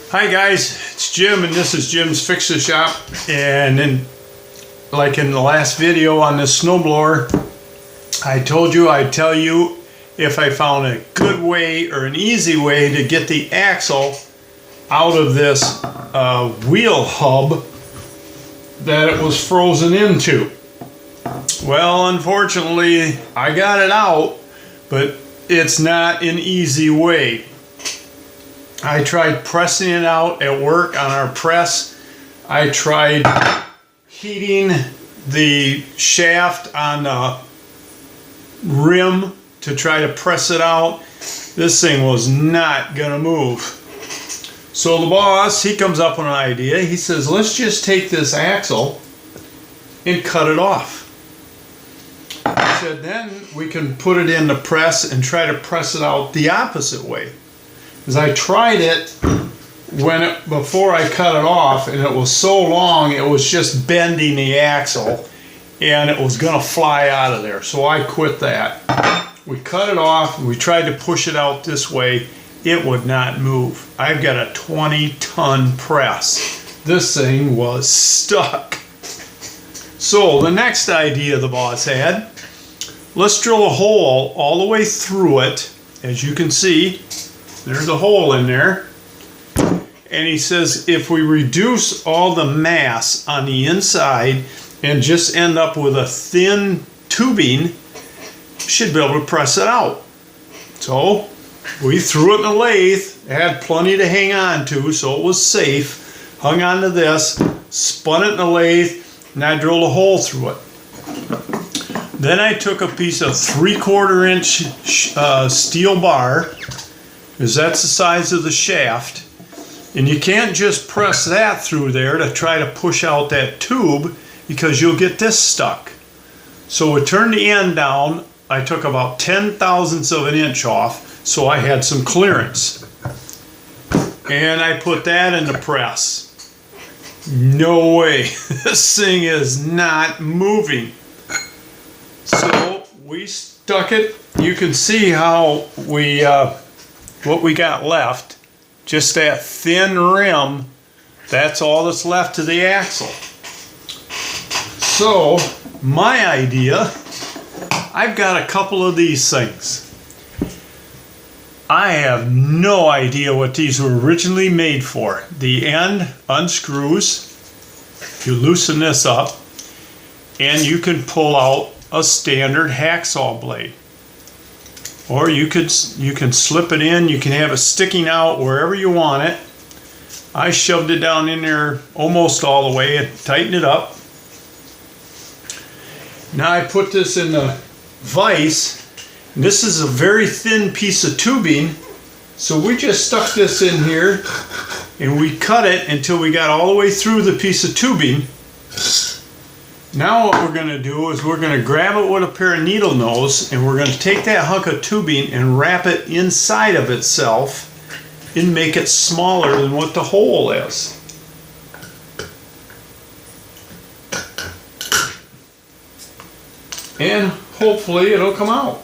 Hi guys, it's Jim and this is Jim's Fix the Shop. And like in the last video on this snowblower, I told you I'd tell you if I found a good way or an easy way to get the axle out of this wheel hub that it was frozen into. Well, unfortunately, I got it out, but it's not an easy way. I tried pressing it out at work on our press. I tried heating the shaft on the rim to try to press it out. This thing was not gonna move. So the boss, he comes up with an idea. He says, let's just take this axle and cut it off. I said, then we can put it in the press and try to press it out the opposite way. Because I tried it before I cut it off, and it was so long it was just bending the axle and it was gonna fly out of there. So I quit that. We cut it off, we tried to push it out this way. It would not move. I've got a 20-ton press. This thing was stuck. So the next idea the boss had, let's drill a hole all the way through it. As you can see, there's a hole in there. And he says if we reduce all the mass on the inside and just end up with a thin tubing, should be able to press it out. So we threw it in the lathe. It had plenty to hang on to, so it was safe. Hung on to this, spun it in the lathe, and I drilled a hole through it. Then I took a piece of 3/4 inch steel bar, because that's the size of the shaft, and you can't just press that through there to try to push out that tube, because you'll get this stuck. So we turned the end down. I took about 10/1000ths of an inch off, so I had some clearance. And I put that in the press. No way, this thing is not moving. So we stuck it. You can see how we what we got left, just that thin rim. That's all that's left to the axle. So my idea, I've got a couple of these things. I have no idea what these were originally made for. The end unscrews, you loosen this up, and you can pull out a standard hacksaw blade. Or you can slip it in, you can have it sticking out wherever you want it. I shoved it down in there almost all the way and tightened it up. Now I put this in the vise. This is a very thin piece of tubing, so we just stuck this in here and we cut it until we got all the way through the piece of tubing. Now what we're going to do is we're going to grab it with a pair of needle nose, and we're going to take that hunk of tubing and wrap it inside of itself and make it smaller than what the hole is. And hopefully it'll come out.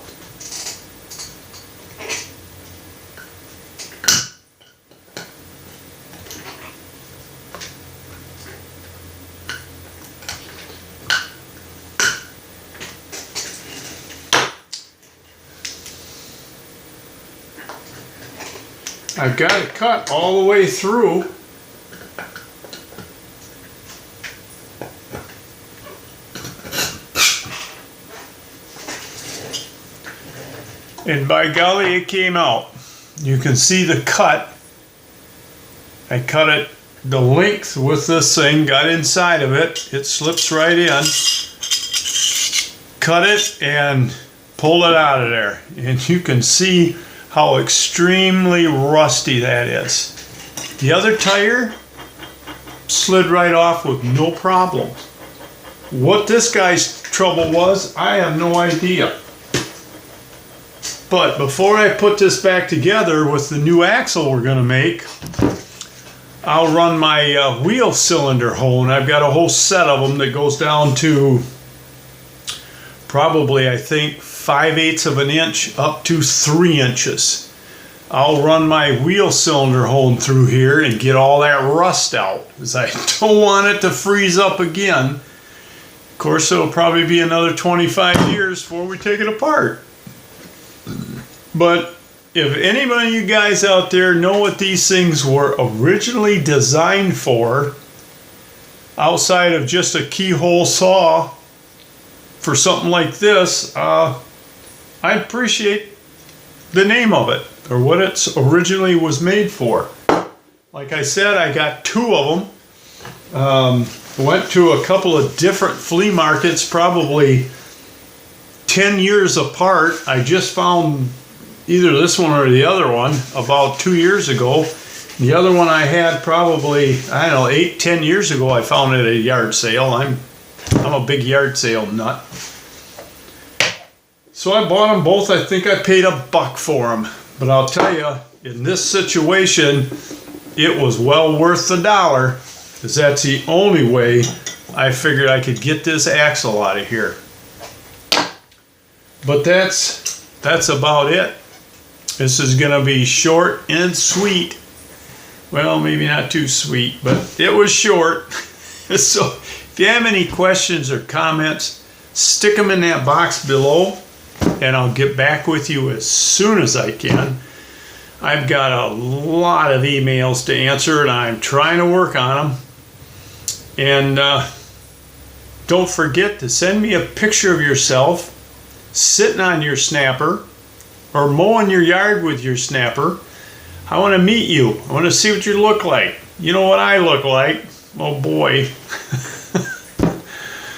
I've got it cut all the way through. And by golly, it came out. You can see the cut. I cut it the length with this thing, got inside of it. It slips right in. Cut it and pull it out of there. And you can see how extremely rusty that is. The other tire slid right off with no problem. What this guy's trouble was, I have no idea. But before I put this back together with the new axle we're gonna make, I'll run my wheel cylinder hole, and I've got a whole set of them that goes down to probably, I think, 5/8 of an inch up to 3 inches. I'll run my wheel cylinder hole through here and get all that rust out, because I don't want it to freeze up again. Of course, it'll probably be another 25 years before we take it apart. But if anybody of you guys out there know what these things were originally designed for, outside of just a keyhole saw for something like this, I appreciate the name of it, or what it originally was made for. Like I said, I got 2 of them. Went to a couple of different flea markets, probably 10 years apart. I just found either this one or the other one about 2 years ago. The other one I had probably, I don't know, 8-10 years ago. I found it at a yard sale. I'm a big yard sale nut. So I bought them both. I think I paid $1 for them. But I'll tell you, in this situation, it was well worth the $1, because that's the only way I figured I could get this axle out of here. But that's about it. This is going to be short and sweet. Well, maybe not too sweet, but it was short. So if you have any questions or comments, stick them in that box below, and I'll get back with you as soon as I can. I've got a lot of emails to answer, and I'm trying to work on them. And don't forget to send me a picture of yourself sitting on your snapper or mowing your yard with your snapper. I want to meet you. I want to see what you look like. You know what I look like. Oh boy.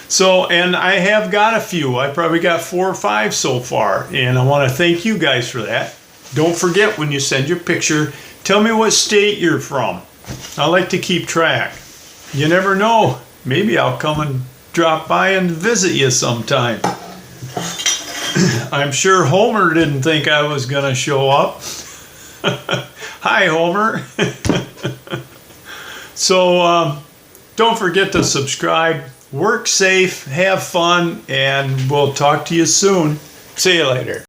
So, and I have got a few. I probably got 4 or 5 so far, and I want to thank you guys for that. Don't forget, when you send your picture, tell me what state you're from. I like to keep track. You never know. Maybe I'll come and drop by and visit you sometime. I'm sure Homer didn't think I was going to show up. Hi, Homer. So don't forget to subscribe. Work safe, have fun, and we'll talk to you soon. See you later.